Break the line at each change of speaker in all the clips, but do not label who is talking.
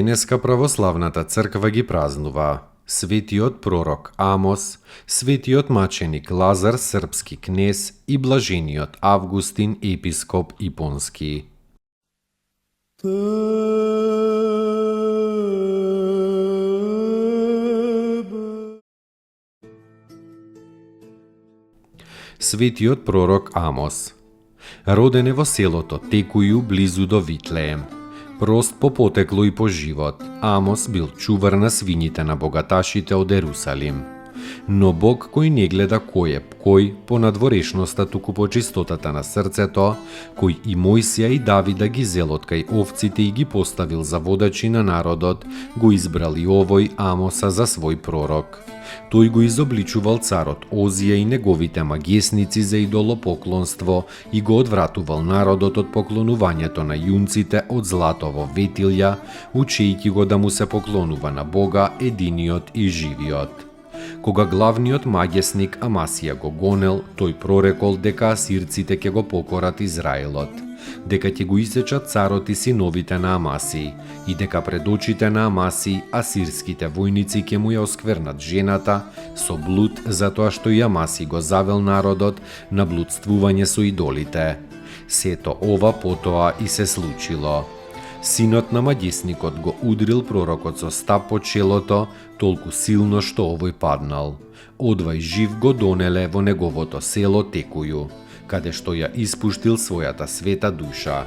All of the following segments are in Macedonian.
Денеска православната црква ги празнува светиот пророк Амос, светиот маченик Лазар српски кнез и блажениот Августин епископ Ипонски. Светиот пророк Амос роден е во селото Текују близу до Витлеем. Прост по потекло и по живот, Амос бил чувар на свињите на богаташите од Ерусалим. Но Бог кој не гледа кој е кој по надворешноста, туку по чистотата на срцето, кој и Мојсија и Давида ги зел од кај овците и ги поставил за водачи на народот, го избрал и овој Амоса за свој пророк. Тој го изобличувал царот Озија и неговите магесници за идолопоклонство и го одвратувал народот од поклонувањето на јунците од злато во ветилја, учејќи го да му се поклонува на Бога единиот и живиот. Кога главниот магесник Амасија го гонел, тој прорекол дека асирците ќе го покорат Израелот, дека ќе го исечат царот и синовите на Амаси, и дека пред очите на Амаси асирските војници ќе му ја осквернат жената со блуд, затоа што и Амаси го завел народот на блудствување со идолите. Сето ова потоа и се случило. Синот на магесникот го удрил пророкот со стап по челото, толку силно што овој паднал. Одвај жив го донеле во неговото село Текују, каде што ја испуштил својата света душа.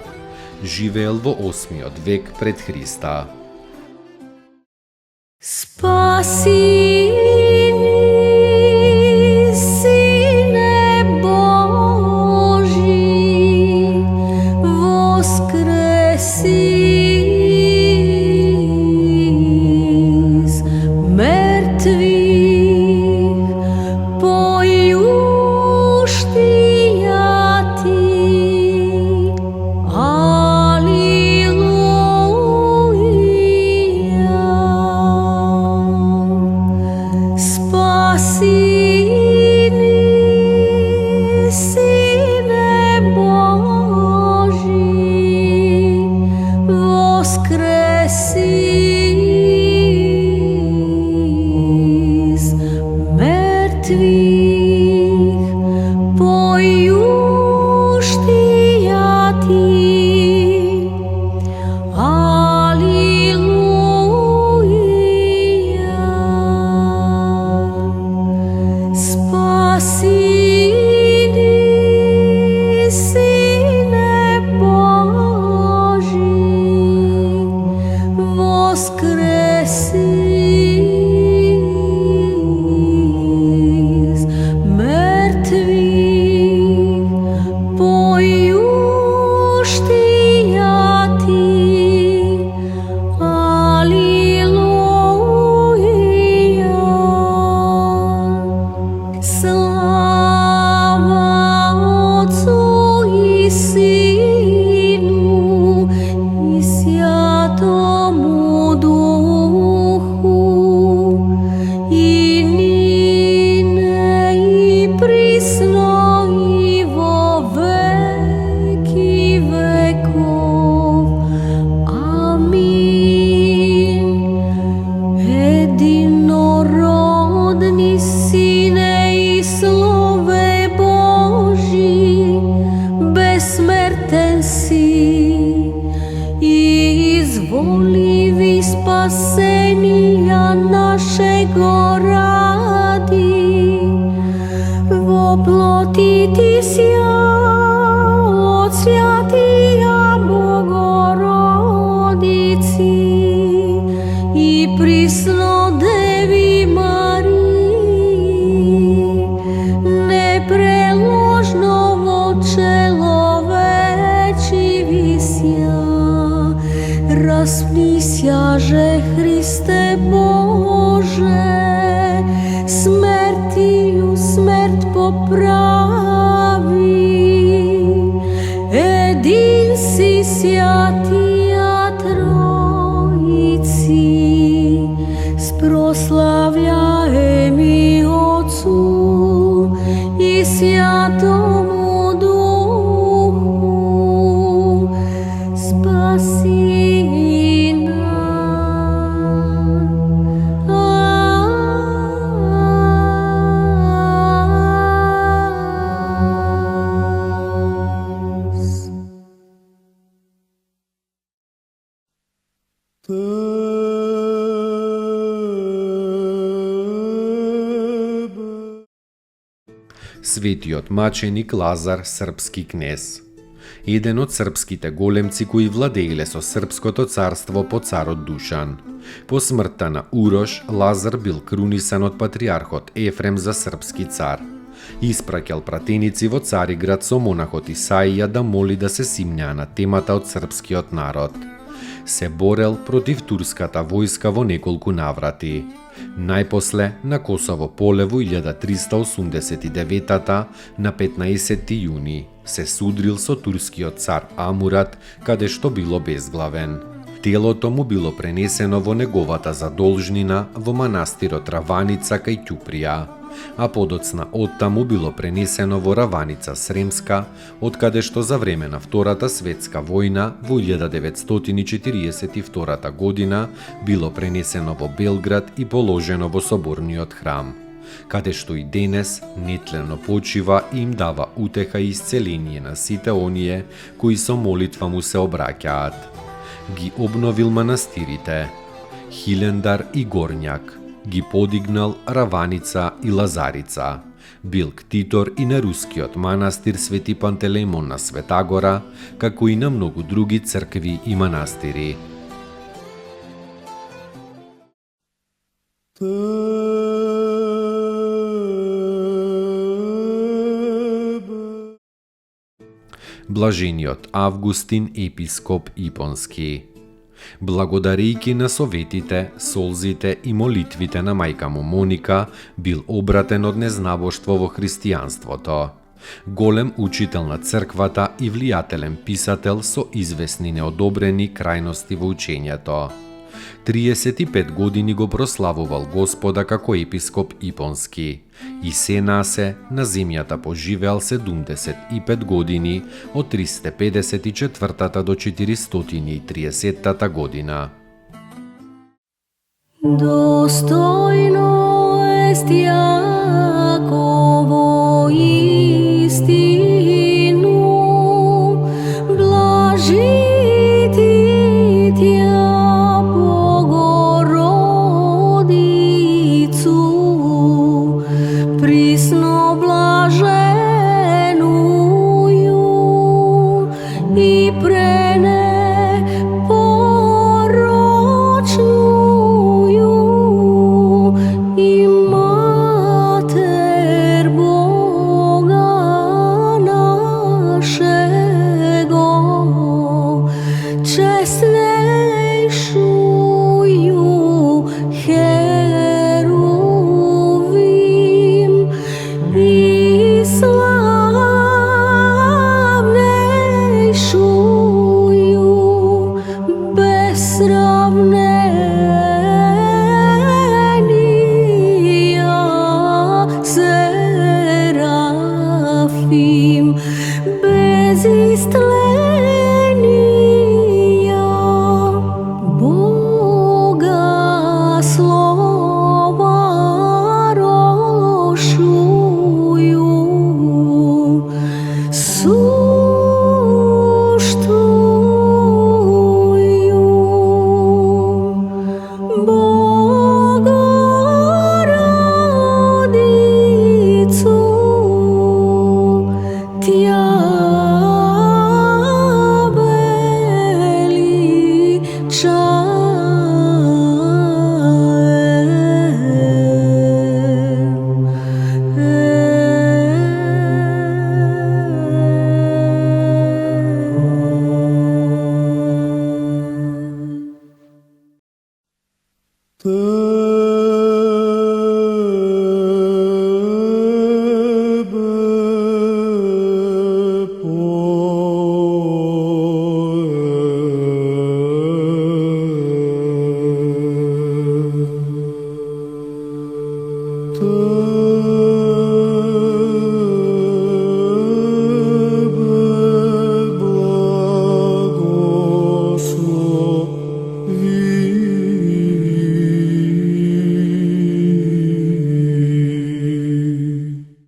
Живеел во 8 век пред Христа.
Спаси blaže Hriste Bože, smrtiju smrt popravi. Edin si sjatija Trojici, sproslavljajem i Otcu i Sjatomu Duhu, spasi
Светиот маченик Лазар, српски кнез. Еден од српските големци кои владееле со српското царство по царот Душан. По смртта на Урош, Лазар бил крунисан од патриархот Ефрем за српски цар. Испраќал пратеници во Цариград со монахот Исаија да моли да се симњаа на темата од српскиот народ. Се борел против турската војска во неколку наврати. Најпосле на Косово поле во 1389 на 15 јуни се судрил со турскиот цар Амурат, каде што било безглавен. Телото му било пренесено во неговата задолжнина во манастирот Раваница кај Ќуприја, а подоцна оттаму било пренесено во Раваница Сремска, откаде што за време на Втората светска војна во 1942 година било пренесено во Белград и положено во соборниот храм, каде што и денес нетлено почива и им дава утеха и исцеление на сите оние кои со молитва му се обраќаат. Ги обновил манастирите Хилендар и Горњак, ги подигнал Раваница и Лазарица, бил ктитор и на рускиот манастир Свети Пантелеймон на Светагора, како и на многу други цркви и манастири. Блажениот Августин, епископ Ипонски. Благодарејќи на советите, солзите и молитвите на мајка му Моника, бил обратен од незнабоштво во христијанството. Голем учител на црквата и влијателен писател со известни неодобрени крајности во учењето. 35 години го прославувал Господа како епископ Ипонски и се насе на земјата поживеал 75 години од 354 до 430 година.
Достойно est Јаково истину, блажити Тја Богородицу, присно блаженују и пренепорочнују и Матер Бога нашего, честнейшую Херувим и славнейшую без сравнения Серафим, без истления Бога слова рошую.